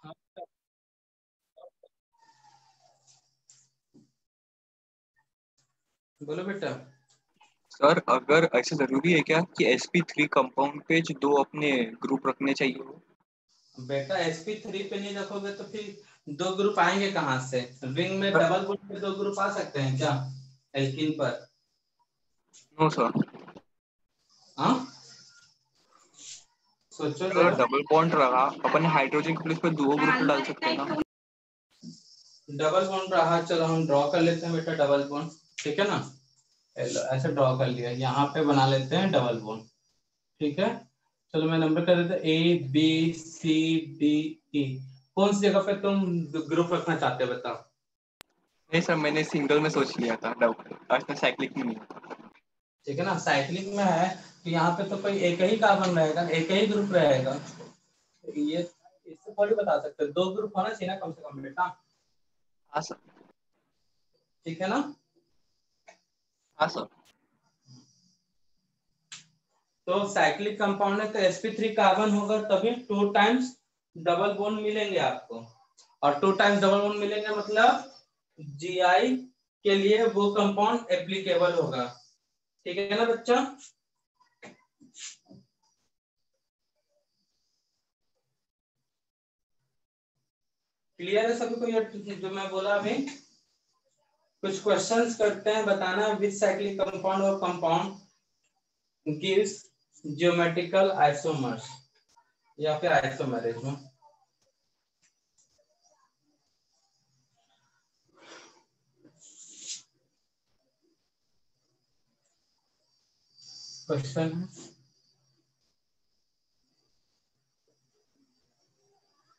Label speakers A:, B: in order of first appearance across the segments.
A: हाँ, बोलो बेटा।
B: सर अगर ऐसा जरूरी है क्या कि sp3 कंपाउंड पे जो दो अपने ग्रुप रखने चाहिए हो?
A: बेटा sp3 पे नहीं रखोगे तो फिर दो ग्रुप आएंगे कहाँ से? रिंग में
B: सर
A: डबल बॉन्ड पे दो ग्रुप आ सकते हैं क्या एल्किन पर?
B: No sir.
A: हाँ, सोचो
B: अगर
A: जरा।
B: डबल बॉन्ड रहा अपन हाइड्रोजन के प्लेस पे दो ग्रुप डाल सकते हैं ना?
A: डबल बॉन्ड रहा, चलो हम ड्रॉ कर लेते हैं बेटा डबल बॉन्ड। ठीक है ना, ऐसे ड्रॉ कर लिया, यहाँ पे बना लेते हैं डबल बॉन्ड। ठीक है, चलो मैं नंबर कर देता ABCDE। कौन सी जगह पे तुम ग्रुप रखना चाहते हो बताओ?
B: नहीं सर, मैंने सिंगल में सोच लिया था, डबल साइक्लिक में नहीं।
A: ठीक है ना, साइक्लिक में है तो यहाँ पे तो कोई एक ही कार्बन रहेगा, एक ही ग्रुप रहेगा। तो ये इससे थोड़ी बता सकते हो, दो ग्रुप होना चाहिए ना कम से कम बेटा।
B: हाँ सर।
A: ठीक है ना।
B: हाँ सर।
A: तो साइक्लिक कंपाउंड है तो sp3 कार्बन होगा, तभी टू टाइम्स डबल बॉन्ड मिलेंगे आपको। और टू टाइम्स डबल बॉन्ड मिलेंगे मतलब Gi के लिए वो कंपाउंड एप्लीकेबल होगा। ठीक है ना बच्चा? क्लियर है सभी को ये जो मैं बोला अभी? कुछ क्वेश्चंस करते हैं, बताना विच साइक्लिक कंपाउंड और कंपाउंड गिव्स ज्योमेट्रिकल आइसोमर्स या फिर isomerism. Question,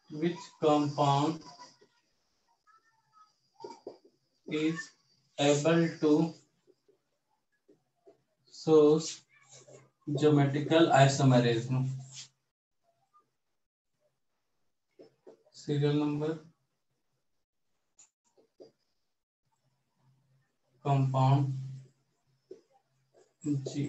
A: which compound is able to show geometrical isomerism? serial number, compound, Gi।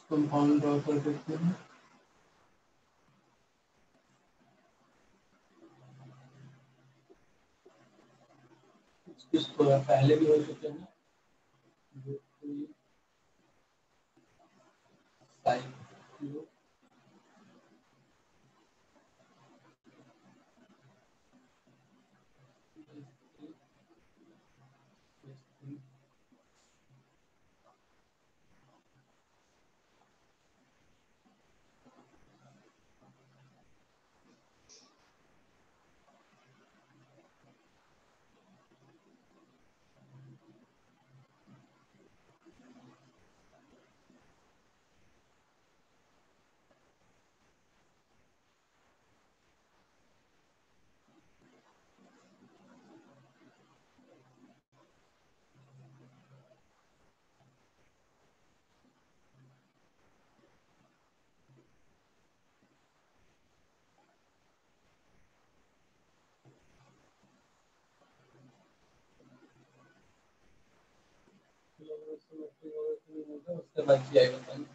A: Compound draw कर देते हैं। कुछ थोड़ा पहले भी हो चुके हैं। उसके बाद किया बताइए।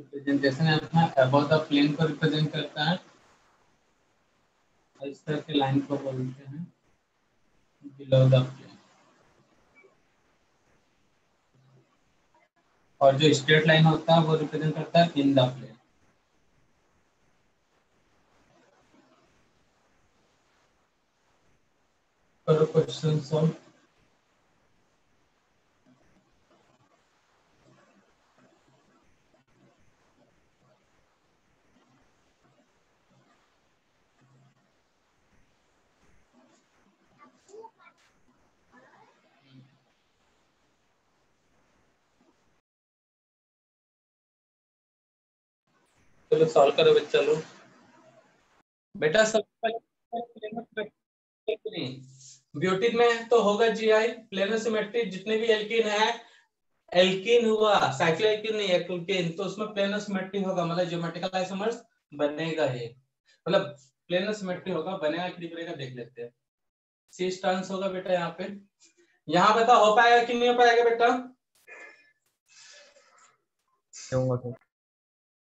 A: रिप्रेजेंटेशन है अपना अबव द प्लेन को रिप्रेजेंट करता है, इस तरह के लाइन को बोलते हैं बिलो द प्लेन। और जो स्ट्रेट लाइन होता है वो रिप्रेजेंट करता है इन द प्लेन। करो क्वेश्चन सॉल्व। चलो सॉल्व करो बच्चा लोग। बेटा सबसे पहले ब्यूटेन में तो होगा जीआई प्लेनर सिमेट्री। जितने भी एल्कीन है, एल्कीन हुआ साइक्लो एल्कीन नहीं एल्कीन, तो उसमें प्लेनर सिमेट्री होगा, मतलब ज्योमेट्रिकल आइसोमर्स बनेगा ही, मतलब प्लेनर सिमेट्री होगा। बनेगा कि नहीं बनेगा देख लेते हैं। सी स्टांस होगा बेटा यहाँ पे। यहाँ बता हो पाएगा कि नहीं हो पाएगा बेटा?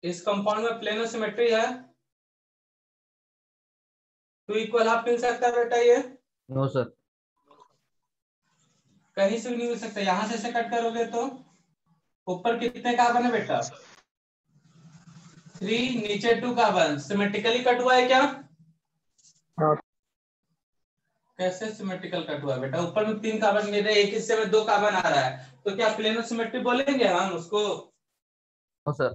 A: इस कंपाउंड में प्लेनर सिमेट्री है, टू इक्वल हाफ मिल सकता है बेटा ये?
C: No sir.
A: कहीं से भी नहीं मिल सकता। यहां से कट करोगे तो ऊपर कितने कार्बन है बेटा? 3, नीचे 2 कार्बन। सिमेट्रिकली कट हुआ है क्या? कैसे सिमेट्रिकल कट हुआ है बेटा? ऊपर में 3 कार्बन गिर रहे, एक हिस्से में 2 कार्बन आ रहा है, तो क्या प्लेनर सिमेट्री बोलेंगे हम उसको?
C: No sir.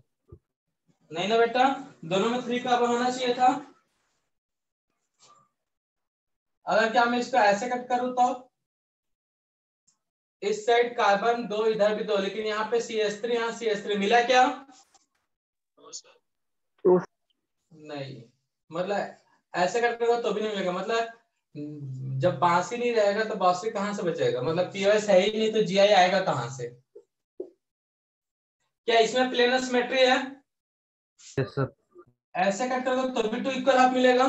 A: नहीं ना बेटा, दोनों में 3 कार्बन होना चाहिए था। अगर क्या मैं इसको ऐसे कट करूं तो इस साइड कार्बन 2, इधर भी 2, लेकिन यहाँ पे CH3, यहाँ CH3 मिला क्या? नहीं, मतलब ऐसे कट करोगे तो भी नहीं मिलेगा। मतलब जब बांसी नहीं रहेगा तो बांसी कहाँ से बचेगा? मतलब पीओएस है ही नहीं तो जीआई आएगा कहाँ से? क्या इसमें प्लेनर सिमेट्री है?
C: Yes sir.
A: ऐसे कट करोगे तो भी 2 इक्वल हाफ मिलेगा,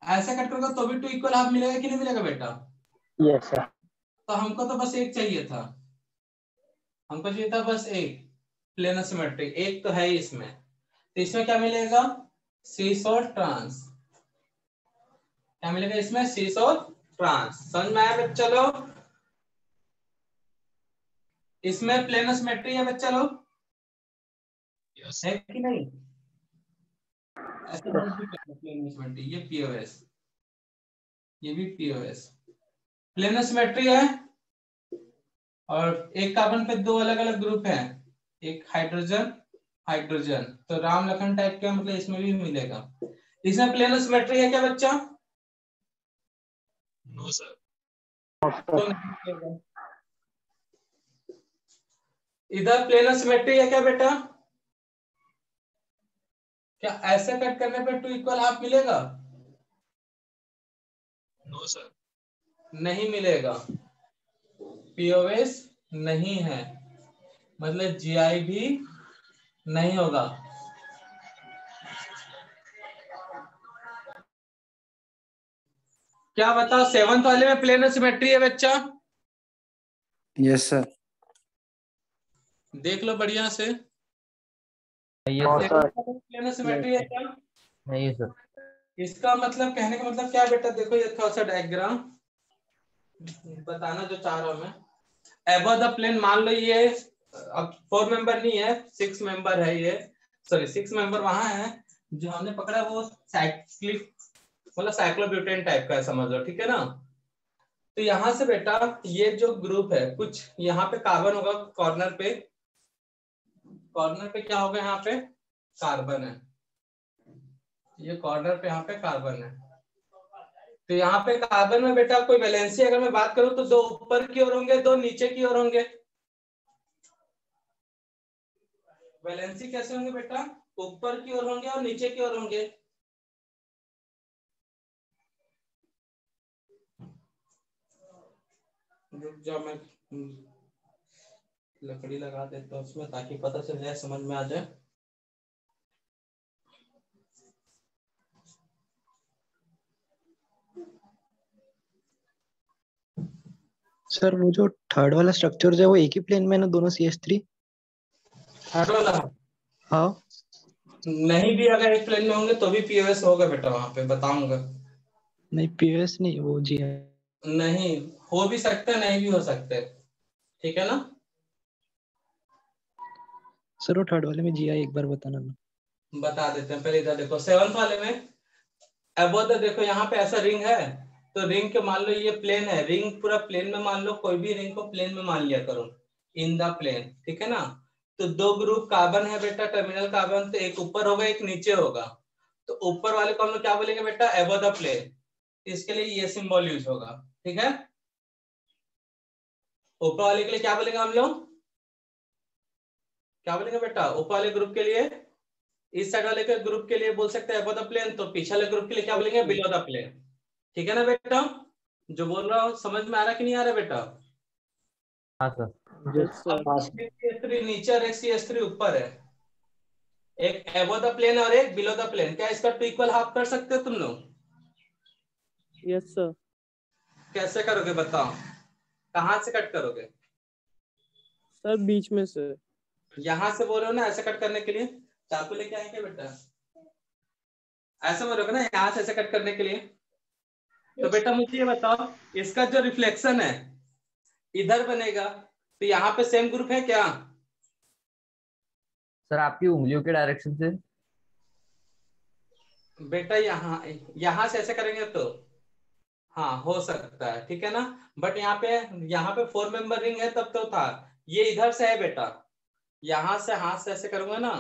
A: ऐसे कट करोगे तो भी 2 इक्वल हाफ मिलेगा कि नहीं मिलेगा बेटा?
D: Yes sir.
A: तो हमको तो बस एक चाहिए था, हमको चाहिए था बस एक प्लेनर सिमेट्री, एक तो है ही इसमें। तो इसमें क्या मिलेगा? सीस और ट्रांस। क्या मिलेगा इसमें? सीस और ट्रांस। समझ में आया बच्चा लोग? इसमें प्लेनर सिमेट्री है बच्चा लोग, है कि नहीं? ऐसे प्लेनर सिमेट्री, ये पीओएस, ये भी पीओएस प्लेनर सिमेट्री है। और एक कार्बन पे 2 अलग अलग ग्रुप हैं, एक हाइड्रोजन हाइड्रोजन, तो राम लखन टाइप का, मतलब इसमें भी मिलेगा। इसमें प्लेनर सिमेट्री है क्या बच्चा?
B: No sir.
A: तो नहीं मिलेगा। इधर प्लेनर सिमेट्री है क्या बेटा? क्या ऐसे कट करने पे 2 इक्वल हाफ मिलेगा?
B: No sir.
A: नहीं मिलेगा, पीओएस नहीं है, मतलब जीआई भी नहीं होगा। क्या बताओ 7th वाले में प्लेनर सिमेट्री है बच्चा?
D: Yes sir.
A: देख लो बढ़िया से।
C: Yes sir.
A: प्लेनर सिमेट्री है क्या?
C: नहीं सर।
A: इसका मतलब, कहने का मतलब क्या है बेटा? देखो ये थोड़ा सा डायग्राम बताना जो चाह रहा हूं मैं। एबव द प्लेन मान लो ये अब 4 मेंबर नहीं है, 6 मेंबर है ये, सॉरी 6 मेंबर वहां है। जो हमने पकड़ा वो साइक्लिक, मतलब साइक्लोब्यूटेन टाइप का है, समझ लो, ठीक है ना? तो यहां से बेटा ये जो ग्रुप है, कुछ यहाँ पे कार्बन होगा कॉर्नर पे, कॉर्नर पे क्या होगा? यहाँ पे कार्बन है, ये कॉर्नर पे यहाँ पे कार्बन है। तो यहाँ पे कार्बन में बेटा कोई वैलेंसी अगर मैं बात करूं तो 2 ऊपर की ओर होंगे, 2 नीचे की ओर होंगे। वैलेंसी कैसे होंगे बेटा? ऊपर की ओर होंगे और नीचे की ओर होंगे। रुक जाओ, मैं लकड़ी लगा देता हूँ उसमें ताकि पता चल जाए, समझ में आ जाए।
D: सर वो जो थर्ड वाला स्ट्रक्चर है वो एक ही प्लेन में है ना, दोनों CH3?
A: थर्ड वाला
D: हाँ
A: नहीं भी अगर एक प्लेन में होंगे तो भी पीओएस होगा बेटा, वहां पे बताऊंगा।
D: नहीं, पीओएस नहीं, वो जी है।
A: नहीं, हो भी सकता है नहीं भी हो सकता है, ठीक है ना।
D: सर वो थर्ड वाले में जीआई एक बार बताना ना।
A: बता देते हैं, पहले इधर देखो 7th वाले में अबोव द, देखो यहाँ पे ऐसा रिंग है, तो रिंग के मान लो ये प्लेन है, रिंग पूरा प्लेन में मान लो, कोई भी रिंग को प्लेन में मान लिया करो, इन द प्लेन, ठीक है ना। तो दो ग्रुप कार्बन है बेटा, टर्मिनल कार्बन, तो एक ऊपर होगा एक नीचे होगा। तो ऊपर वाले को हम लोग क्या बोलेंगे बेटा, अबोव द प्लेन, इसके लिए ये सिंबल यूज होगा, ठीक है। ऊपर वाले के लिए क्या बोलेंगे हम लोग, क्या बोलेंगे बेटा, ऊपर वाले ग्रुप के लिए, इस साइड वाले के ग्रुप के लिए बोल सकते हैं अबोव द प्लेन, तो पीछे वाले ग्रुप के लिए क्या बोलेंगे, बिलो द प्लेन, ठीक है ना बेटा। जो बोल रहा हूँ समझ में आ रहा कि नहीं आ रहा बेटा।
C: हाँ सर।
D: Yes sir.
A: CS3 नीचे और एक CS3 ऊपर है, एक अबोव द प्लेन और एक बिलो द प्लेन, क्या इसका 2 इक्वल हाफ कर सकते हो तुम लोग।
D: Yes sir.
A: कैसे करोगे बताओ, कहां से कट करोगे।
D: सर बीच में से।
A: यहां से बोल रहे हो ना ऐसे कट करने के लिए, चाकू लेके आएंगे बेटा, ऐसे बोलोगे ना यहाँ से ऐसे कट करने के लिए। तो बेटा मुझे ये बताओ, इसका जो रिफ्लेक्शन है इधर बनेगा, तो यहाँ पे सेम ग्रुप है क्या।
C: सर आपकी उंगलियों के डायरेक्शन से।
A: बेटा यहाँ यहाँ से ऐसे करेंगे तो हाँ हो सकता है, ठीक है ना। बट यहाँ पे 4 मेंबर रिंग है तब तो था, ये इधर से है बेटा, यहाँ से हाथ से ऐसे करूंगा ना,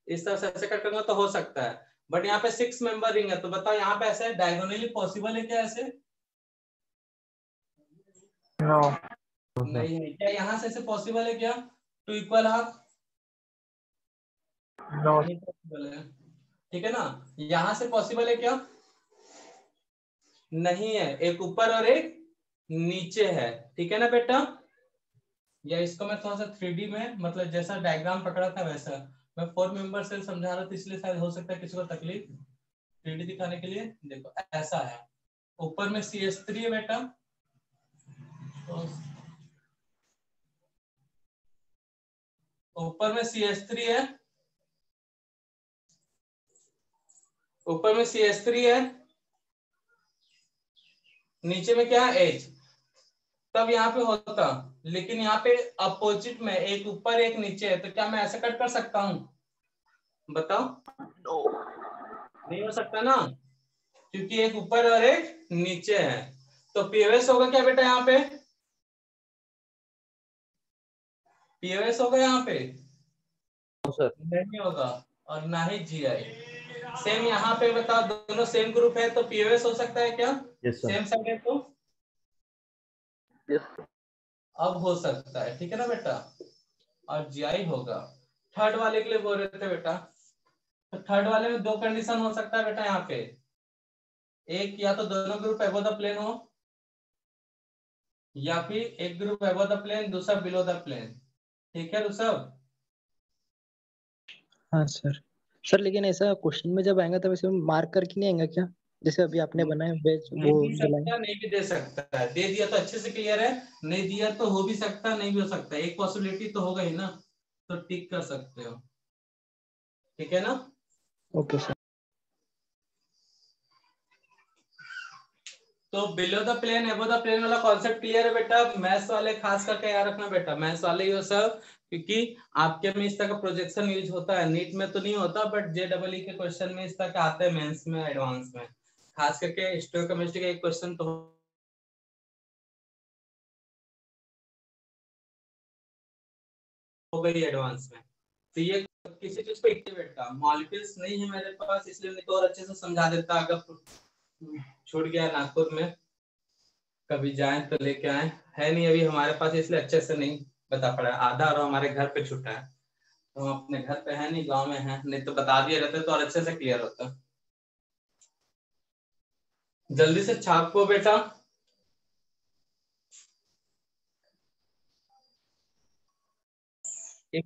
A: इस तरह से ऐसे कट करूंगा तो हो सकता है। बट यहाँ पे 6 मेंबर रिंग है, तो बताओ यहाँ पे ऐसे डायगोनली पॉसिबल है क्या ऐसे।
D: नो।
A: नहीं है क्या, यहाँ से ऐसे पॉसिबल है क्या, 2 इक्वल हाफ,
D: नो।
A: नहीं पॉसिबल है, ठीक है ना। यहाँ से पॉसिबल है क्या, नहीं है, एक ऊपर और एक नीचे है, ठीक है ना बेटा। या इसको मैं थोड़ा सा 3D में, मतलब जैसा डायग्राम पकड़ा था वैसा, मैं 4 मेंबर से समझा रहा था, इसलिए शायद हो सकता है किसी को तकलीफ, 3D दिखाने के लिए देखो ऐसा है, ऊपर में CS3 है बेटा, तो ऊपर में CS3 है, ऊपर में CS3 है, नीचे में क्या है H, तब यहाँ पे होता, लेकिन यहाँ पे अपोजिट में एक ऊपर एक नीचे है, तो क्या मैं ऐसे कट कर सकता हूँ बताओ, नहीं हो सकता ना, क्योंकि एक ऊपर और एक नीचे है। तो पीओएस होगा क्या बेटा, यहाँ पे पीओएस होगा यहाँ पे,
C: सर।
A: नहीं होगा, और ना ही जीआई। सेम यहाँ पे बताओ, दोनों सेम ग्रुप है तो पीओएस हो सकता है क्या,
C: यस सर।
A: सेम साइड है तो
C: यस।
A: अब हो सकता है, ठीक है ना बेटा, और जीआई होगा। थर्ड वाले के लिए बोल रहे थे बेटा, तो थर्ड वाले में दो कंडीशन हो सकता है बेटा, यहाँ पे एक या तो दोनों ग्रुप अबव द प्लेन हो, या फिर एक ग्रुप अबव द प्लेन दूसरा बिलो द प्लेन, ठीक है ऋषभ।
D: हाँ सर। सर लेकिन ऐसा क्वेश्चन में जब आएगा तब ऐसे मार्क करके नहीं आएगा क्या, जैसे अभी आपने बनाया बेच
A: दे
D: वो
A: भी
D: जो लाइन।
A: सकता नहीं भी दे सकता है, दे दिया तो अच्छे से क्लियर है, नहीं दिया तो हो भी सकता है नहीं भी हो सकता है, एक पॉसिबिलिटी तो होगा ही ना, तो टिक कर सकते हो, ठीक है ना।
D: Okay sir.
A: तो below the plane above the plane वाला कॉन्सेप्ट क्लियर है बेटा। मैथ्स वाले खास करके याद रखना बेटा, मैथ्स वाले ये सब, क्योंकि आपके में इस तरह का प्रोजेक्शन यूज होता है, नीट में तो नहीं होता बट JEE के क्वेश्चन में इस तरह के आते हैं, मेंस में एडवांस में, खास करके स्टोइकोमेट्री का एक क्वेश्चन तो हो गई एडवांस में। तो ये किसी चीज को एक्टिवेट का मॉलिक्यूल्स नहीं है मेरे पास, इसलिए नहीं तो और अच्छे से समझा देता, अगर छूट गया नागपुर में कभी जाए तो लेके आए, है नहीं अभी हमारे पास इसलिए अच्छे से नहीं बता पड़ा, आधा और हमारे घर पे छूटा है, तो हम अपने घर पे है नहीं गांव में है, नहीं तो बता दिए रहते तो और अच्छे से क्लियर होता। जल्दी से छापो बेटा। एक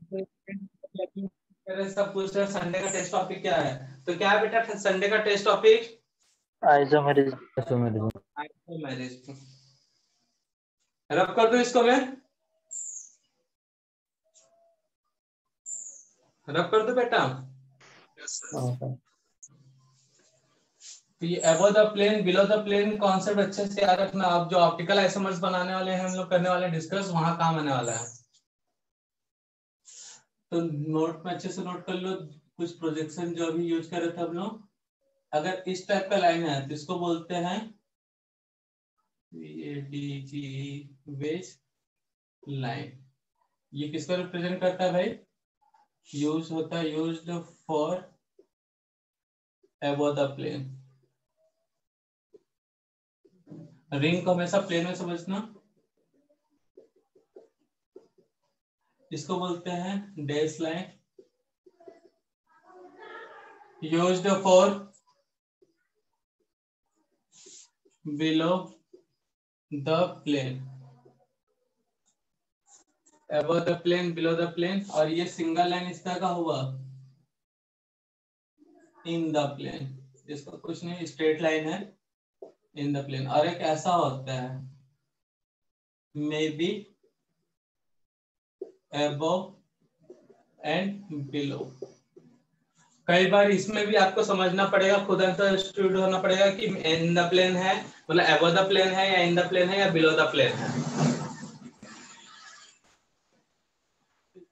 A: सब पूछ रहे संडे का टेस्ट टॉपिक क्या है, तो क्या है बेटा संडे का टेस्ट टॉपिक,
C: आइसोमेरिज्म।
A: मैरिज। रब कर दो इसको मैं, रब कर दो बेटा।
D: हाँ सर।
A: तो ये above the plane below the plane concept अच्छे से याद रखना। अब जो ऑप्टिकल आइसोमर्स बनाने वाले हैं हम लोग करने वाले डिस्कस, वहां काम आने वाला है। तो नोट में अच्छे से नोट कर लो कुछ प्रोजेक्शन जो अभी यूज कर रहे थे हम लोग। अगर इस टाइप का लाइन है तो इसको बोलते हैं VADG वेज लाइन। ये किसको रिप्रेजेंट करता है भाई? यूज होता है used for above the plane. Ring को हमेशा प्लेन में समझना। इसको बोलते हैं dash line, used for below the plane, above the plane below the plane. और ये सिंगल लाइन इस तरह का हुआ इन द प्लेन, इसका कुछ नहीं, स्ट्रेट लाइन है इन द प्लेन। और एक ऐसा होता है may be above and below. कई बार इसमें भी आपको समझना पड़ेगा, खुद अंडरस्टूड होना पड़ेगा कि इन द प्लेन है मतलब above द प्लेन है या इन द प्लेन है या बिलो द प्लेन है।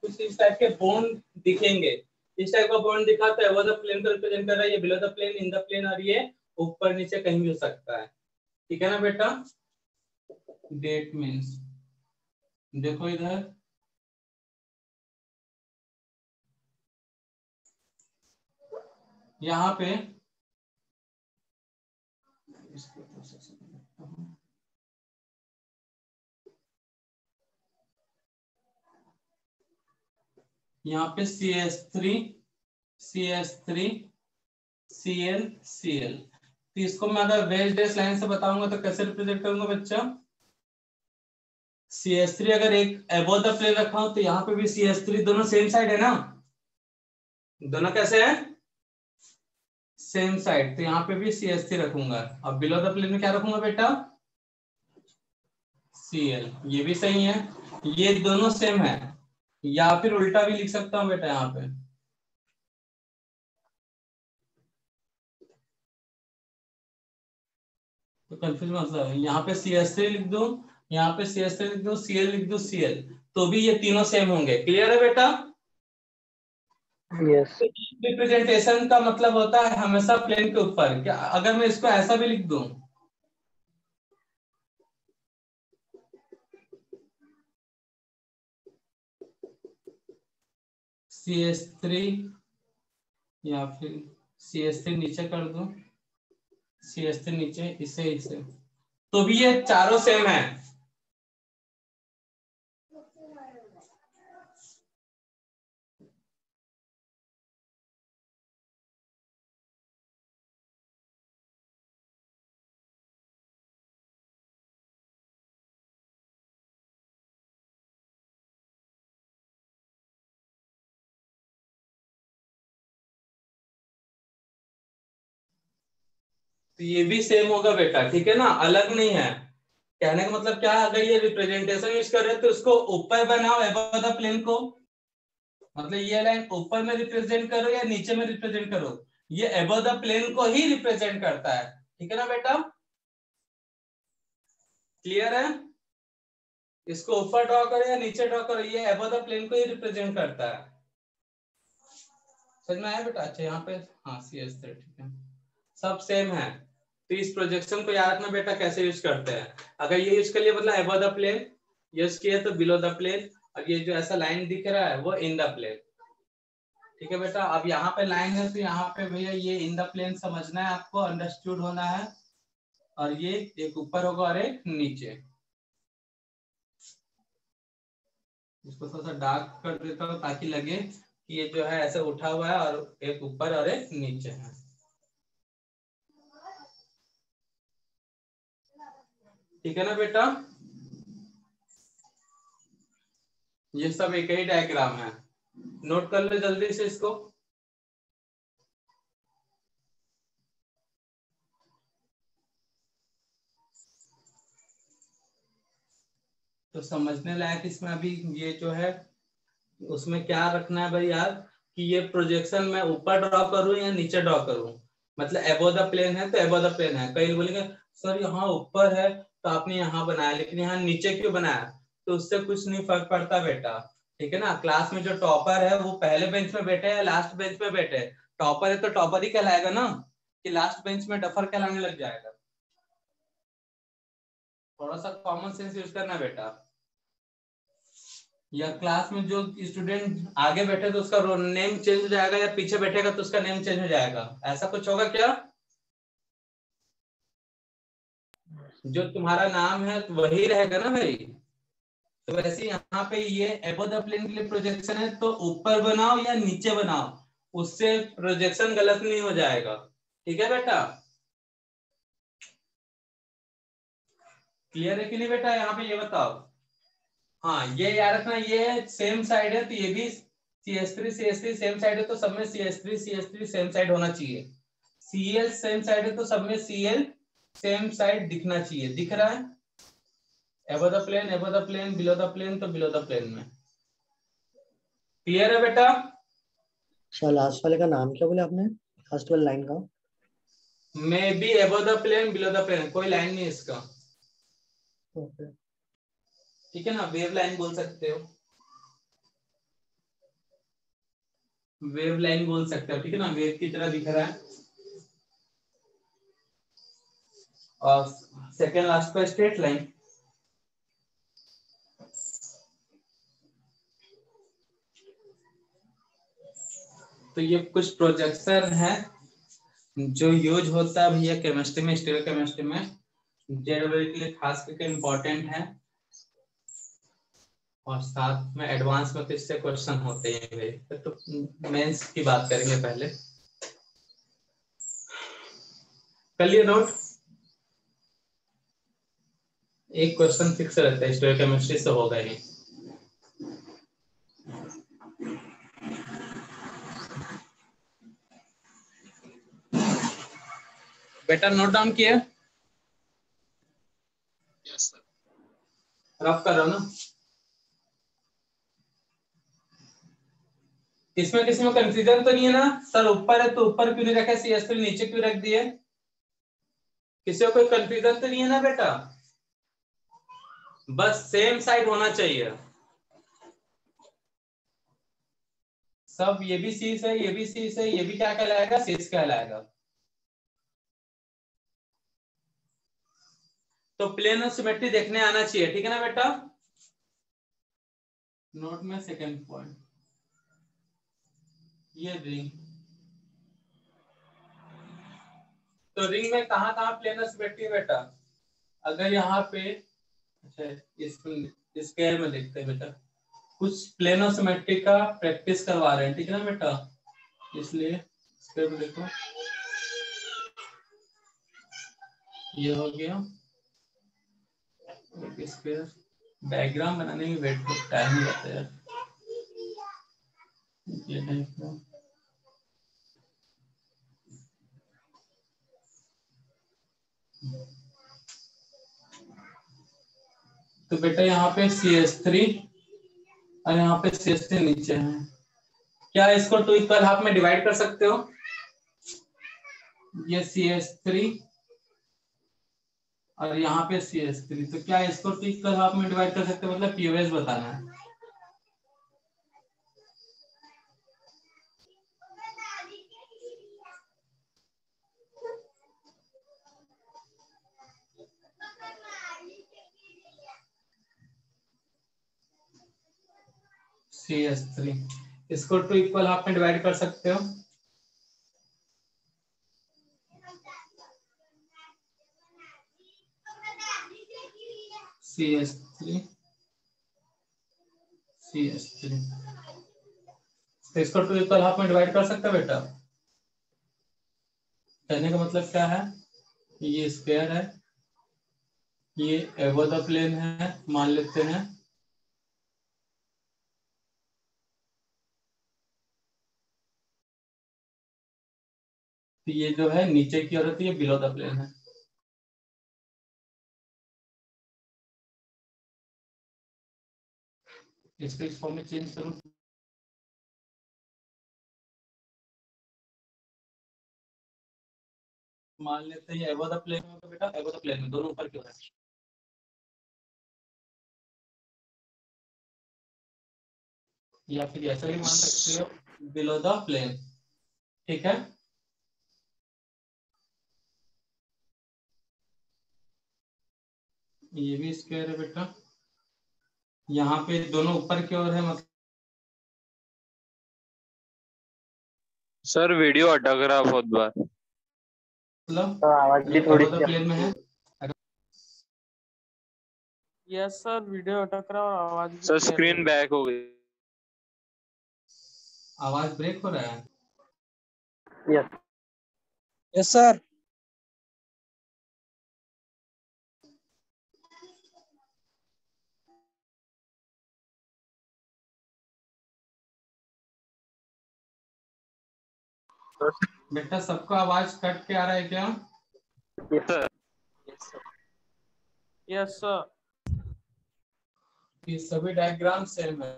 A: कुछ इस टाइप के बॉन्ड दिखेंगे, इस टाइप का बॉन्ड दिखा तो above द प्लेन को रिप्रेजेंट कर रहा है, ये below the plane, in the plane, और ये ऊपर नीचे कहीं भी हो सकता है। ठीक है ना बेटा? डेट मीन्स देखो इधर, यहाँ पे यहाँ पे CS3 CS3 CL तो इसको मैं अगर वेज डैश लाइन से बताऊंगा तो कैसे रिप्रेजेंट करूंगा बच्चा? CS3 अगर एक अबव द प्लेन रखा हूं तो यहाँ पे भी CS3, दोनों सेम साइड है ना, दोनों कैसे है? सेम साइड, तो यहाँ पे भी CS3 रखूंगा। अब बिलो द प्लेन में क्या रखूंगा बेटा? CL। ये भी सही है, ये दोनों सेम है, या फिर उल्टा भी लिख सकता हूँ बेटा यहाँ पे। तो कंफ्यूज मतलब यहाँ पे CS3 लिख दो, यहाँ पे CS3 लिख दो, CL लिख दो, CL, तो भी ये तीनों सेम होंगे। क्लियर है बेटा?
D: यस।
A: रिप्रेजेंटेशन का मतलब होता है हमेशा प्लेन के ऊपर। क्या अगर मैं इसको ऐसा भी लिख दूं, CS3 या फिर CS3 नीचे कर दूं, CS3 नीचे, इसे तो भी ये चारों सेम है। तो ये भी सेम होगा बेटा, ठीक है ना, अलग नहीं है। कहने का मतलब क्या है, अगर ये रिप्रेजेंटेशन यूज कर रहे हैं तो उसको ऊपर बनाओ अबव द प्लेन को, मतलब ये लाइन ऊपर में रिप्रेजेंट करो या नीचे में रिप्रेजेंट करो, ये अबव द प्लेन को ही रिप्रेजेंट करता है। ठीक है ना बेटा? क्लियर है? इसको ऊपर ड्रॉ करो या नीचे ड्रॉ करो, ये अबव द प्लेन को ही रिप्रेजेंट करता है। समझ में आया बेटा? अच्छा यहाँ पे हाँ CS3, ठीक है, सब सेम है। तो इस प्रोजेक्शन को याद रखना बेटा कैसे यूज करते हैं। अगर ये यूज कर लिया मतलब अबव द प्लेन, यूज किया तो बिलो द प्लेन, और ये जो ऐसा लाइन दिख रहा है वो इन द प्लेन। ठीक है बेटा? अब यहाँ पे लाइन है तो यहाँ पे भैया ये इन द प्लेन समझना है आपको, अंडरस्टूड होना है। और ये एक ऊपर होगा और एक नीचे। इसको थोड़ा सा डार्क कर देता हूँ ताकि लगे कि ये जो है ऐसे उठा हुआ है और एक ऊपर और एक नीचे है। ठीक है ना बेटा? ये सब एक ही डायग्राम है, नोट कर लो जल्दी से इसको। तो समझने लायक इसमें अभी ये जो है उसमें क्या रखना है भाई यार, कि ये प्रोजेक्शन मैं ऊपर ड्रॉ करूं या नीचे ड्रॉ करूं। मतलब एबो द प्लेन है तो एबो द प्लेन है। कई लोग बोलेंगे सर यहाँ ऊपर है तो आपने यहाँ बनाया, लेकिन यहाँ नीचे क्यों बनाया? तो उससे कुछ नहीं फर्क पड़ता बेटा, ठीक है ना। क्लास में जो टॉपर है वो पहले बेंच में बैठे या लास्ट बेंच में बैठे, टॉपर है तो टॉपर ही कहलाएगा ना, कि लास्ट बेंच में डफर कहलाने लग जाएगा। थोड़ा सा कॉमन सेंस यूज करना बेटा। या क्लास में जो स्टूडेंट आगे बैठे तो उसका नेम चेंज हो जाएगा, या पीछे बैठेगा तो उसका नेम चेंज हो जाएगा, ऐसा कुछ होगा क्या? जो तुम्हारा नाम है तो वही रहेगा ना भाई। तो वैसे यहाँ पे ये एबो द प्लेन के लिए प्रोजेक्शन है, तो ऊपर बनाओ या नीचे बनाओ, उससे प्रोजेक्शन गलत नहीं हो जाएगा। ठीक है बेटा, क्लियर है कि नहीं बेटा? यहाँ पे ये बताओ। हाँ ये याद रखना, ये सेम साइड है तो ये भी CS3 सेम साइड है तो सब में CS3 सेम साइड होना चाहिए। CL सेम साइड है तो सब में CL सेम साइड दिखना चाहिए। दिख रहा है? Above the plane, below the plane तो बिलो द प्लेन में। क्लियर है बेटा?
E: सर लास्ट वाले का नाम क्या बोले आपने, लास्ट वाले लाइन का?
A: Maybe above the plane below the plane, कोई लाइन नहीं इसका।
E: ओके।
A: ठीक है ना, वेव लाइन बोल सकते हो, वेव लाइन बोल सकते हो, ठीक है ना, वेव की तरह दिख रहा है। और सेकेंड लास्ट का स्ट्रेट लाइन। तो ये कुछ प्रोजेक्शन है जो यूज होता है भैया केमिस्ट्री में, स्टीरियो केमिस्ट्री में, जेडब्ल्यू के लिए खास करके इम्पोर्टेंट है, और साथ में एडवांस में किससे क्वेश्चन होते हैं भाई। तो मेंस की बात करेंगे पहले। कर लिए नोट? एक क्वेश्चन फिक्स रहता है स्टीरियो केमिस्ट्री से, होगा ही। बेटा नोट डाउन किया?
B: Yes sir.
A: रफ कर रहा हूं ना? इसमें किसी में कंफ्यूजन तो नहीं है ना? सर ऊपर है तो ऊपर क्यों नहीं रखा, CS3 नीचे क्यों रख दिए? किसी को कोई कंफ्यूजन तो नहीं है ना बेटा? बस सेम साइड होना चाहिए सब। ये भी शीश है, ये भी शीश है, ये भी क्या कहलाएगा? शीश कहलाएगा। तो प्लेन और सिमेट्री देखने आना चाहिए, ठीक है ना बेटा? नोट में सेकंड पॉइंट, ये रिंग। तो रिंग में कहां कहां प्लेन और सिमेट्री है बेटा? अगर यहाँ पे, अच्छा इसको स्क्वायर में देखते हैं बेटा, कुछ प्लेन और सिमेट्री का प्रैक्टिस करवा रहे हैं, ठीक है ना बेटा, इसलिए स्क्वायर में देखो। ये हो गया स्क्वायर। डायग्राम बनाने में वेट टाइम लगता है। ये डायग्राम तो बेटा यहाँ पे CS3 और यहाँ पे CS3 नीचे है। क्या इसको 2 इक्वल हाफ में डिवाइड कर सकते हो? ये CS3 और यहाँ पे CS3, तो क्या इसको 2 इक्वल हाफ में डिवाइड कर सकते हो? मतलब POS बताना है। CS3 इसको 2 इक्वल हाफ में डिवाइड कर सकते हो? CS3 CS3 तो इसको 2 इक्वल हाफ में डिवाइड कर सकते हो बेटा? कहने का मतलब क्या है? ये स्क्वायर है, ये एबो द प्लेन है मान लेते हैं, तो ये जो है नीचे की ओर, तो ये बिलो द प्लेन है। इसको इस फॉर्म में चेंज करूं मान लेते हैं एबो द प्लेन में, तो बेटा एबो द प्लेन में दोनों ऊपर की ओर है, या फिर ऐसा भी मान सकते हो बिलो द प्लेन। ठीक है, ये भी स्क्वायर है बेटा, यहाँ पे दोनों ऊपर की ओर है,
F: सर वीडियो अटक रहा बहुत बार।
A: मतलब
D: तो आवाज भी थोड़ी
A: एबो द प्लेन में है।
G: यस सर, वीडियो अटक रहा और आवाज भी
F: सर
G: clear
F: स्क्रीन
G: नहीं।
F: बैक हो गई।
A: आवाज ब्रेक हो रहा है।
D: Yes
G: yes sir.
A: बेटा सबको आवाज कट के आ रहा है क्या?
G: Yes sir.
A: ये सभी डायग्राम सेम है।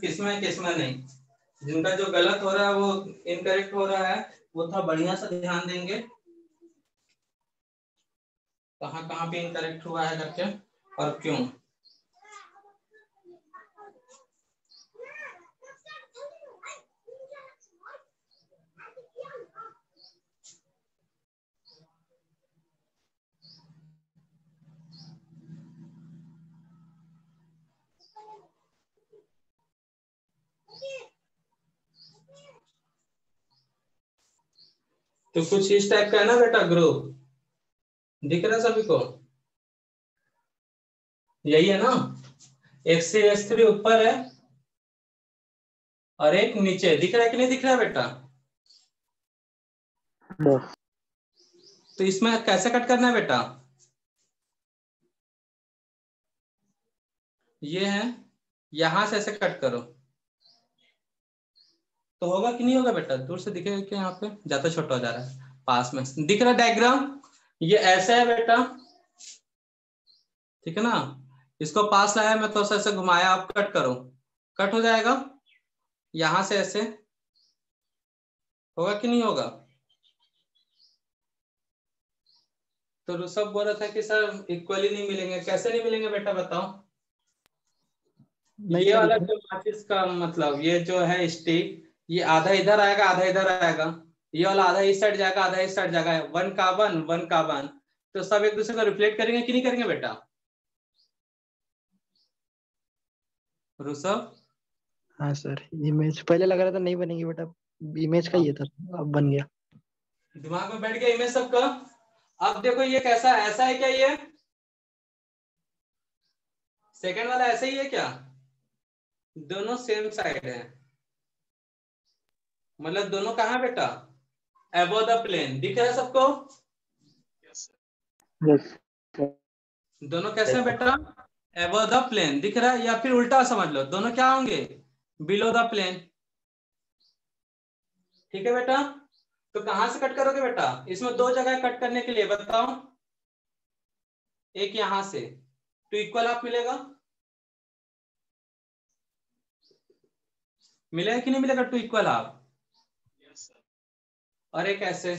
A: किसमें किसमें नहीं, जिनका जो गलत हो रहा है वो इनकरेक्ट हो रहा है, वो थोड़ा बढ़िया से ध्यान देंगे कहाँ कहाँ पे इनकरेक्ट हुआ है करके और क्यों। तो कुछ इस टाइप का है ना बेटा, ग्रुप दिख रहा है सभी को, यही है ना। एक से S3 ऊपर है और एक नीचे, दिख रहा है कि नहीं दिख रहा है बेटा? तो इसमें कैसे कट करना है बेटा? ये है, यहां से ऐसे कट करो तो होगा कि नहीं होगा बेटा? दूर से दिखेगा कि यहाँ पे ज्यादा छोटा हो जा रहा है, पास में दिख रहा है डायग्राम। ये ऐसे है बेटा, ठीक है ना। इसको पास लाया मैं तो ऐसे घुमाया, आप कट करो, कट हो जाएगा। यहां से ऐसे होगा कि नहीं होगा? तो ऋषभ बोल रहा था कि सर इक्वली नहीं मिलेंगे, कैसे नहीं मिलेंगे बेटा बताओ?
D: नहीं
A: ये
D: सर,
A: वाला जो माचिस का मतलब, ये जो है स्टिक, ये आधा इधर आएगा आधा इधर आएगा, ये वाला आधा इस साइड जाएगा आधा इस साइड जाएगा, वन कार्बन, तो सब एक दूसरे को रिफ्लेक्ट करेंगे कि नहीं करेंगे बेटा? ऋषभ
D: हाँ सर, इमेज पहले लग रहा था नहीं बनेगी बेटा, इमेज का ये था, अब बन गया।
A: दिमाग में बैठ गया इमेज सबका। अब देखो ये कैसा, ऐसा है क्या? ये सेकंड वाला ऐसा ही है क्या? दोनों सेम साइड है, मतलब दोनों कहाँ है बेटा? अबव द प्लेन, दिख रहा है सबको?
D: यस
A: दोनों कैसे हैं बेटा? अबव द प्लेन दिख रहा है, या फिर उल्टा समझ लो, दोनों क्या होंगे? Below the plane. ठीक है बेटा, तो कहां से कट करोगे बेटा? इसमें दो जगह कट करने के लिए बताओ। एक यहां से तो इक्वल आप मिलेगा, मिलेगा कि नहीं मिलेगा टू इक्वल आप? और एक ऐसे,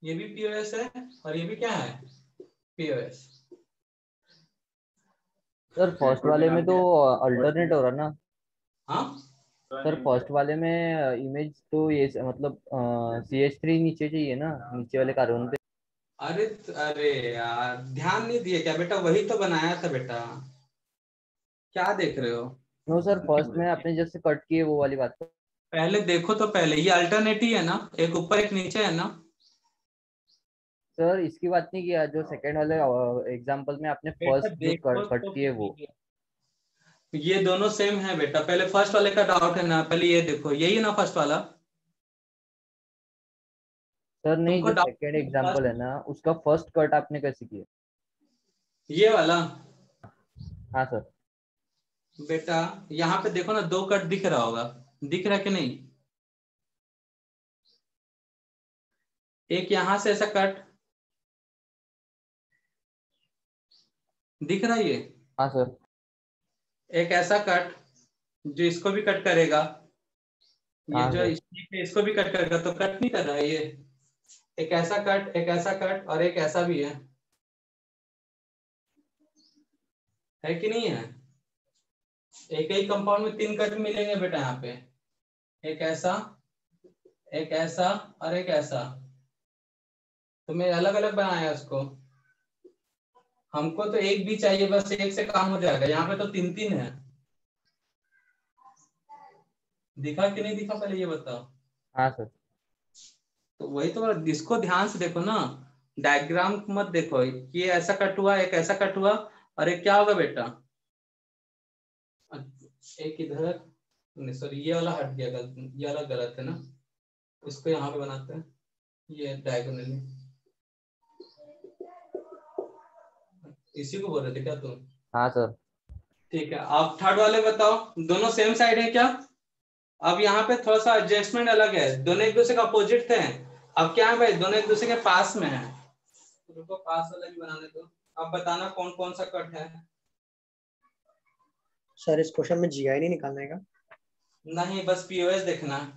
A: ये भी पीओएस है और ये भी क्या है? पीओएस।
C: सर फर्स्ट वाले में तो अल्टरनेट हो रहा ना।
A: हाँ
C: सर फर्स्ट वाले में इमेज तो ये मतलब CH3 नीचे चाहिए ना, नीचे वाले कार्बन पे।
A: अरे अरे यार, ध्यान नहीं दिए क्या बेटा? वही तो बनाया था बेटा, क्या देख रहे हो?
C: नो सर, फर्स्ट में आपने जैसे कट किए वो वाली बात।
A: पहले देखो तो, पहले ये अल्टरनेटिव है ना, एक ऊपर एक नीचे है ना।
C: सर इसकी बात नहीं किया, जो सेकंड वाले एग्जांपल में आपने
A: बेटा
C: फर्स्ट जो
A: देखो
C: कट
A: तो
C: किए वो।
A: ये दोनों सेम है बेटा, पहले फर्स्ट वाले का डाउट है ना, पहले ये देखो, यही है ना फर्स्ट वाला?
C: सर नहीं,
A: तुमको
C: जो
A: डाउट
C: सेकंड एग्जांपल है ना उसका फर्स्ट कट आपने कैसे किया?
A: ये वाला?
C: हाँ सर।
A: बेटा यहाँ पे देखो ना, दो कट दिख रहा होगा, दिख रहा है कि नहीं? एक यहां से ऐसा कट, दिख रहा है ये?
C: हाँ सर।
A: एक ऐसा कट जो इसको भी कट करेगा, ये
C: हाँ
A: जो
C: सर।
A: इसको भी कट करेगा, तो कट नहीं कर रहा है ये। एक ऐसा कट, एक ऐसा कट और एक ऐसा भी है कि नहीं है? एक ही कंपाउंड में 3 कट मिलेंगे बेटा यहाँ पे, एक ऐसा, एक ऐसा और एक ऐसा। तो मैं अलग अलग बनाया उसको, हमको तो एक भी चाहिए, बस एक से काम हो जाएगा। यहाँ पे तो 3-3 है। दिखा कि नहीं दिखा पहले ये बताओ।
C: हाँ सर।
A: तो वही तो, इसको ध्यान से देखो ना, डायग्राम मत देखो। ये ऐसा कट हुआ, एक ऐसा कट हुआ और एक क्या होगा बेटा, एक इधर, नहीं सॉरी ये वाला हट गया, गलत, ये वाला गलत है ना, इसको यहाँ पे बनाते हैं, ये डायगोनली। इसी को बोल रहे थे क्या तुम?
C: हाँ सर।
A: ठीक है, आप थर्ड वाले बताओ, दोनों सेम साइड है क्या? अब यहाँ पे थोड़ा सा एडजस्टमेंट अलग है, दोनों एक दूसरे के अपोजिट थे, अब क्या है भाई, दोनों एक दूसरे के पास में है। रुको पास वाला भी बनाने दो। अब बताना कौन कौन सा कट है।
E: सर इस क्वेश्चन में जीआई नहीं निकालना है क्या?
A: नहीं, बस पीओएस देखना है।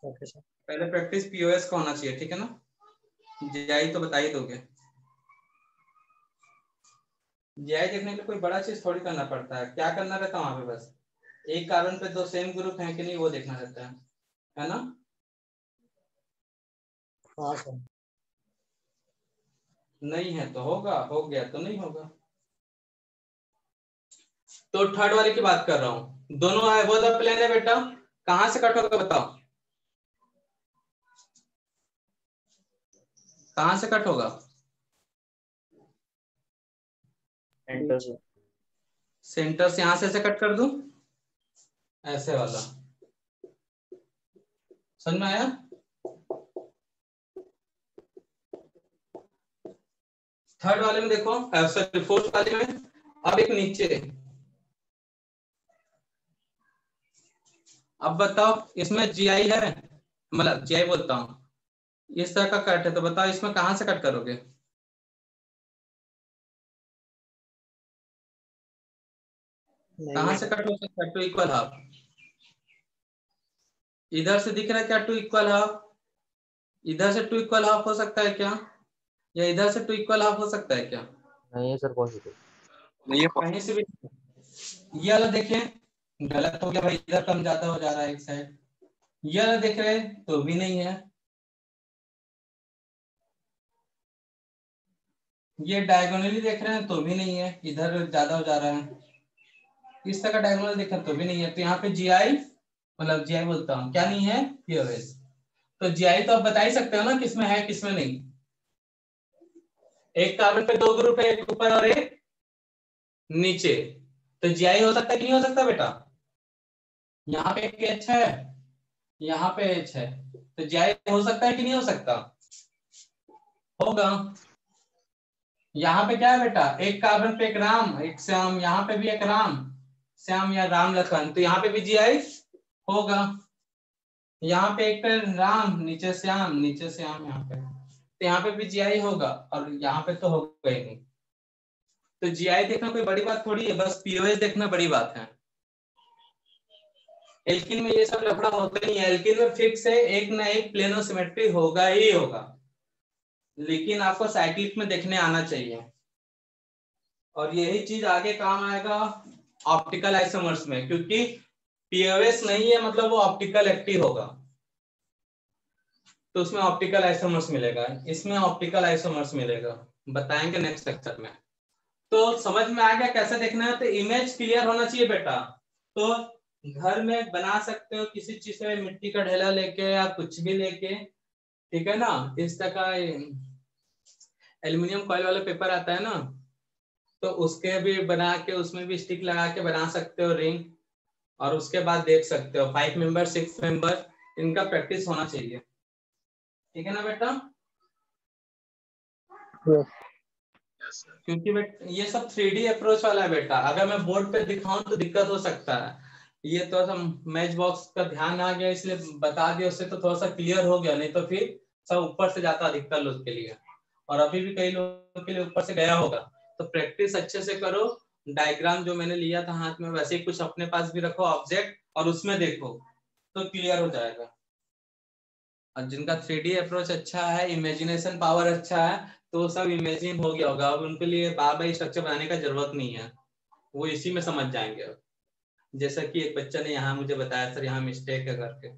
E: Okay sir.
A: पहले प्रैक्टिस पीओएस का होना चाहिए, ठीक है ना? जीआई तो बता ही दोगे। जीआई देखने के लिए कोई बड़ा चीज थोड़ी करना पड़ता है, क्या करना रहता है वहां पे, बस एक कार्बन पे 2 सेम ग्रुप है कि नहीं वो देखना रहता है ना?
E: हाँ सर।
A: नहीं है तो होगा, हो गया तो नहीं होगा। तो थर्ड वाले की बात कर रहा हूं, दोनों है वो द प्लेन है बेटा, कहां से कट होगा बताओ, कहां से कट होगा?
C: Enter sir.
A: सेंटर से यहां से ऐसे कट कर दूं, ऐसे वाला, समझ में आया? थर्ड वाले में देखो, सॉरी फोर्थ वाले में, अब एक नीचे, अब बताओ इसमें जीआई है, मतलब जीआई बोलता हूं, इस तरह का कट है, तो बताओ इसमें कहां से कट करोगे? कहां से कट हो सकता है? टू इक्वल हाफ, इधर से दिख रहा है क्या टू इक्वल हाफ? इधर से टू इक्वल हाफ हो सकता है क्या, या इधर से टू इक्वल हाफ हो सकता है क्या?
C: नहीं है सर पॉसिबल।
B: नहीं है
A: कहीं से भी। ये वाला देखें, गलत हो गया भाई, इधर कम ज्यादा हो जा रहा है एक साइड। ये वाला देख रहे हैं तो भी नहीं है, ये डायगोनली देख रहे हैं तो भी नहीं है, इधर ज्यादा हो जा रहा है। इस तरह का डायगोनल देख रहे हैं तो भी नहीं है, तो यहाँ पे जीआई, मतलब जीआई बोलता हूँ, क्या नहीं है, पीओएस। तो जीआई तो आप बता ही सकते हो ना किसमें है किसमें नहीं। एक कार्बन पे 2 ग्रुप है, एक ऊपर और एक नीचे, तो जीआई हो सकता है कि नहीं हो सकता बेटा? यहाँ पे एक एच है, यहाँ पे एच है, तो जीआई हो सकता है कि नहीं हो सकता? होगा। यहाँ पे क्या है बेटा, एक कार्बन पे एक राम एक श्याम, यहाँ पे भी एक राम श्याम या राम लखन, तो यहाँ पे भी जीआई होगा। यहाँ पे एक पे राम नीचे श्याम नीचे श्याम, यहाँ पे तो यहाँ पे भी जीआई होगा, और यहाँ पे तो होगा ही नहीं। तो जीआई देखना कोई बड़ी बात थोड़ी है, बस पीओएस देखना बड़ी बात है। एल्किन में ये सब लफड़ा होता नहीं है, एल्किन में फिक्स है, एक ना एक प्लेनो सिमेट्री होगा ही होगा, लेकिन आपको साइक्लिक में देखने आना चाहिए, और यही चीज आगे काम आएगा ऑप्टिकल आइसोमर्स में, क्योंकि पीओएस नहीं है मतलब वो ऑप्टिकल एक्टिव होगा, तो उसमें ऑप्टिकल आइसोमर्स मिलेगा, इसमें ऑप्टिकल आइसोमर्स मिलेगा, बताएंगे नेक्स्ट लेक्चर में। तो समझ में आ गया कैसे देखना है? तो इमेज क्लियर होना चाहिए बेटा। तो घर में बना सकते हो किसी चीज से, मिट्टी का ढेला लेके या कुछ भी लेके, ठीक है ना, इस तरह का एल्यूमिनियम फॉइल वाला पेपर आता है ना, तो उसके भी बना के उसमें भी स्टिक लगा के बना सकते हो रिंग, और उसके बाद देख सकते हो 5 मेंबर 6 मेंबर, इनका प्रैक्टिस होना चाहिए, ठीक है ना बेटा? क्योंकि बेटा ये सब 3D अप्रोच वाला है बेटा, अगर मैं बोर्ड पे दिखाऊं तो दिक्कत हो सकता है। ये थोड़ा सा मैच बॉक्स का ध्यान आ गया इसलिए बता दिया, उससे तो थोड़ा सा क्लियर हो गया, नहीं तो फिर सब ऊपर से जाता अधिकतर लोग के लिए, और अभी भी कई लोगों के लिए ऊपर से गया होगा, तो प्रैक्टिस अच्छे से करो। डायग्राम जो मैंने लिया था हाथ में वैसे ही कुछ अपने पास भी रखो ऑब्जेक्ट, और उसमें देखो तो क्लियर हो जाएगा। और जिनका 3D अप्रोच अच्छा है, इमेजिनेशन पावर अच्छा है, तो वो सब इमेजिन हो गया होगा। अब उनके लिए बार बार स्ट्रक्चर बनाने का जरूरत नहीं है, वो इसी में समझ जाएंगे। अब जैसा कि एक बच्चा ने यहाँ मुझे बताया सर यहाँ मिस्टेक है करके,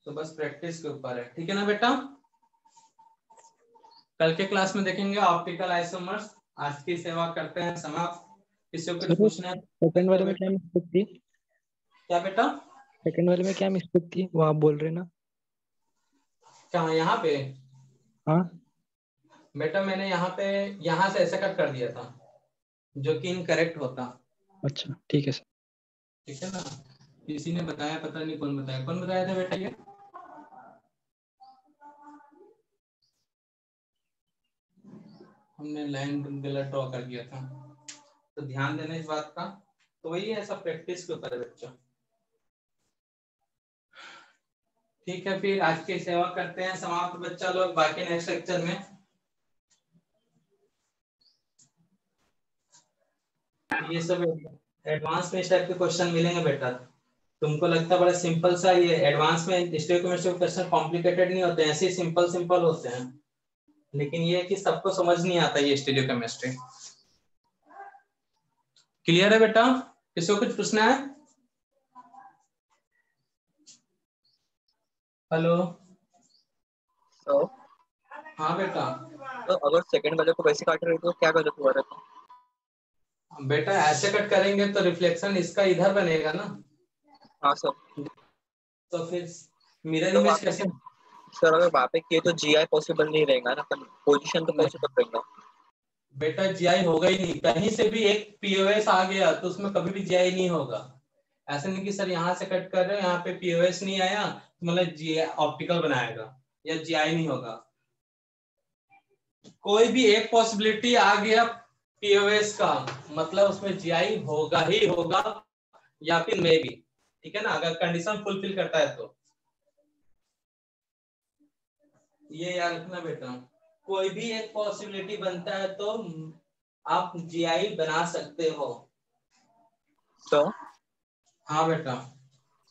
A: तो बस प्रैक्टिस के ऊपर है। ठीक है ना बेटा? कल के क्लास में देखेंगे ऑप्टिकल आइसोमर्स। आज की सेवा करते हैं समाप्त। किसी को कुछ पूछना है?
D: सेकंड वाले में क्या मिस्टेक थी?
A: क्या बेटा?
D: सेकंड वाले में क्या मिस्टेक थी वो आप बोल रहे ना?
A: कहाँ? यहाँ पे?
D: हाँ
A: बेटा मैंने यहाँ पे यहाँ से ऐसे कट कर दिया था जो कि इनकरेक्ट होता।
D: अच्छा ठीक है सर।
A: ठीक है ना? किसी ने बताया, पता नहीं कौन बताया। कौन बताया था बेटा ये? हमने लाइन गलत ड्रॉ कर दिया था, तो ध्यान देना इस बात का। तो वही है, सब प्रैक्टिस के ऊपर है बच्चों। ठीक है, फिर आज की सेवा करते हैं समाप्त बच्चा लोग। बाकी नेक्स्ट लेक्चर में ये सब एडवांस में इस टाइप के क्वेश्चन मिलेंगे बेटा। तुमको लगता है बड़ा सिंपल सा, ये एडवांस में स्टोइकोमेट्रिक क्वेश्चन कॉम्प्लिकेटेड नहीं होते हैं, ऐसे सिंपल सिंपल होते हैं। लेकिन ये कि सबको समझ नहीं आता ये स्टीरियोकेमिस्ट्री। क्लियर है बेटा? किसी को कुछ पूछना है? हेलो?
B: तो
A: हाँ बेटा।
B: तो अगर सेकंड वाले को वैसे काट रहे तो क्या गलत हुआ रहता?
A: बेटा ऐसे कट करेंगे तो रिफ्लेक्शन इसका इधर बनेगा ना,
B: हाँ सर।
A: तो फिर मिरर
B: तो
A: इमेज कैसे?
B: सर अगर वहाँ पे किए तो जीआई पॉसिबल नहीं रहेगा ना, पर पोजीशन तो पॉसिबल रहेगा।
A: बेटा जीआई होगा ही नहीं। कहीं से भी एक पीओएस आ गया तो उसमें कभी भी जीआई नहीं होगा। ऐसा नहीं कि सर यहाँ से कट कर रहे हो, यहाँ पे पीओएस नहीं आया तो मतलब जीआई ऑप्टिकल बनाएगा या जीआई नहीं होगा। कोई भी एक पॉसिबिलिटी आ गया पीओएस का, मतलब उसमें जीआई होगा ही होगा, या फिर मे भी। ठीक है ना? अगर कंडीशन फुलफिल करता है तो ये याद रखना बेटा। कोई भी एक पॉसिबिलिटी बनता है तो आप जीआई बना सकते हो।
B: तो
A: हाँ बेटा।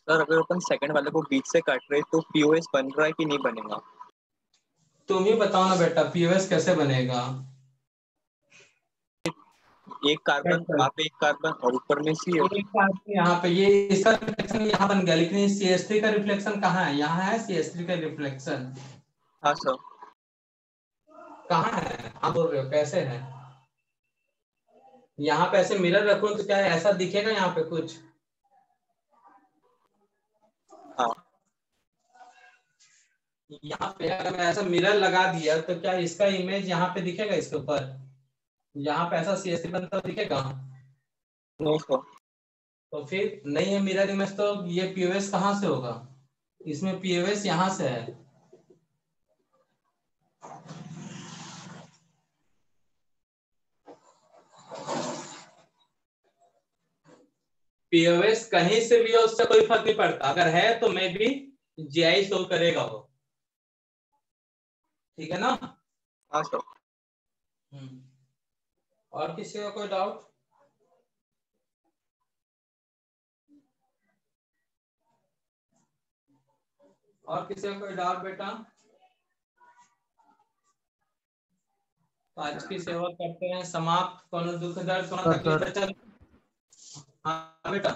B: सर अगर अपन सेकंड वाले को बीच से काट रहे तो पीओएस बन रहा है कि नहीं बनेगा?
A: तुम ही बताओ ना बेटा, पीओएस कैसे बनेगा?
B: एक कार्बन वहाँ पे, एक कार्बन और ऊपर में सी है।
A: यहाँ पे ये इसका रिफ्लेक्शन यहाँ बन गया, लेकिन CH3 का रिफ्लेक्शन कहाँ है? यहाँ है CH3 का रिफ्लेक्शन।
B: हाँ सर।
A: कहाँ है आप बोल रहे हो? कैसे है? यहाँ पे ऐसे मिरर रखो तो क्या ऐसा दिखेगा यहाँ पे कुछ?
B: हाँ
A: यहाँ पे अगर मैं ऐसा मिरर लगा दिया तो क्या इसका इमेज यहाँ पे दिखेगा? इसके ऊपर यहाँ पे ऐसा CH3 बनता हुआ दिखेगा?
B: No sir.
A: तो फिर नहीं है मिरर इमेज, तो ये पीओएस कहाँ से होगा? इसमें पीओएस यहाँ से है। पीओएस कहीं से भी हो उससे कोई फर्क नहीं पड़ता, अगर है तो मैं भी जीआई शो करेगा वो। ठीक है ना?
B: हाँ सर।
A: और किसी का कोई डाउट? और किसी का कोई डाउट बेटा? तो आज की सेवा करते हैं समाप्त। कोनो दुख दर्द कोनो तकलीफ है? चल हाँ बेटा।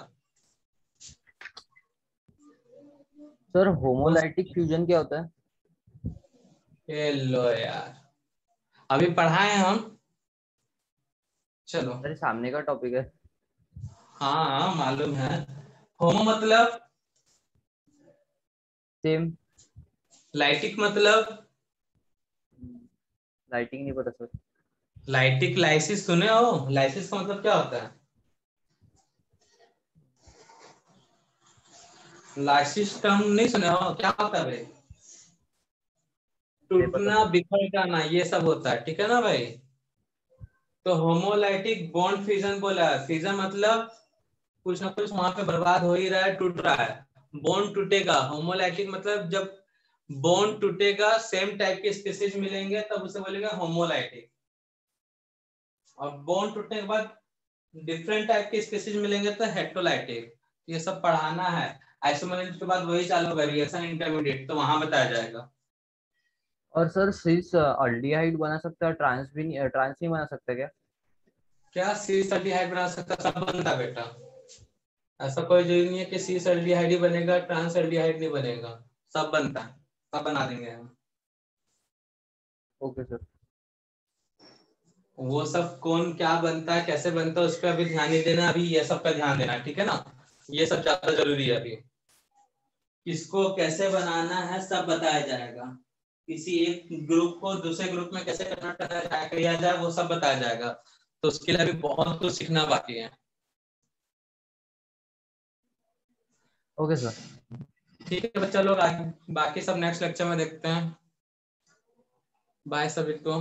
C: सर होमोलाइटिक फ्यूजन क्या होता है?
A: लो यार, अभी पढ़ाए हम। चलो।
C: अरे सामने का टॉपिक है।
A: हाँ मालूम है। होमो मतलब
C: सेम।
A: लाइटिक मतलब
C: लाइटिंग नहीं पता सर।
A: लाइटिक लाइसिस सुने हो? लाइसिस का मतलब क्या होता है? लाइसिस टर्म नहीं सुने हो? क्या होता है भाई? टूटना, बिखर जाना, ये सब होता है। ठीक है ना भाई? तो होमोलाइटिक बॉन्ड फ्यूजन बोला है। फ्यूजन मतलब कुछ ना कुछ वहां पे बर्बाद हो ही रहा है, टूट रहा है, बॉन्ड टूटेगा। होमोलाइटिक मतलब जब बोन टूटेगा, सेम टाइप के स्पीसीज मिलेंगे तब उसे बोलेंगे होमोलाइटिक। और बोन टूटने के बाद डिफरेंट टाइप के स्पीसीज मिलेंगे तो हेट्रोलाइटिक। ये सब पढ़ाना है। आइसोमरेंस के बाद वही चालू होगा रिएक्शन इंटरमीडिएट, तो वहां बताया जाएगा।
C: और सर सिस अल्डिहाइड बना सकता है, ट्रांस नहीं बना सकता क्या?
A: क्या सीस अल्डिहाइड बना सकता? सब बनता बेटा, ऐसा कोई जरूरी नहीं है कि सीस अल्डिहाइड ही बनेगा, ट्रांस अल्डिहाइड नहीं बनेगा, सब बनता है, सब बना देंगे हम।
C: Okay sir.
A: वो सब कौन क्या बनता है, कैसे बनता है, उस पर अभी ध्यान नहीं देना, अभी ये सब का ध्यान देना है, ठीक है ना। ये सब ज्यादा जरूरी है। अभी किसको कैसे बनाना है सब बताया जाएगा। किसी एक ग्रुप को दूसरे ग्रुप में कैसे कन्वर्ट किया जाए वो सब बताया जाएगा। तो उसके लिए अभी बहुत कुछ सीखना बाकी है।
C: Okay sir.
A: ठीक है बच्चा लोग, बाकी सब नेक्स्ट लेक्चर में देखते हैं। बाय सभी को।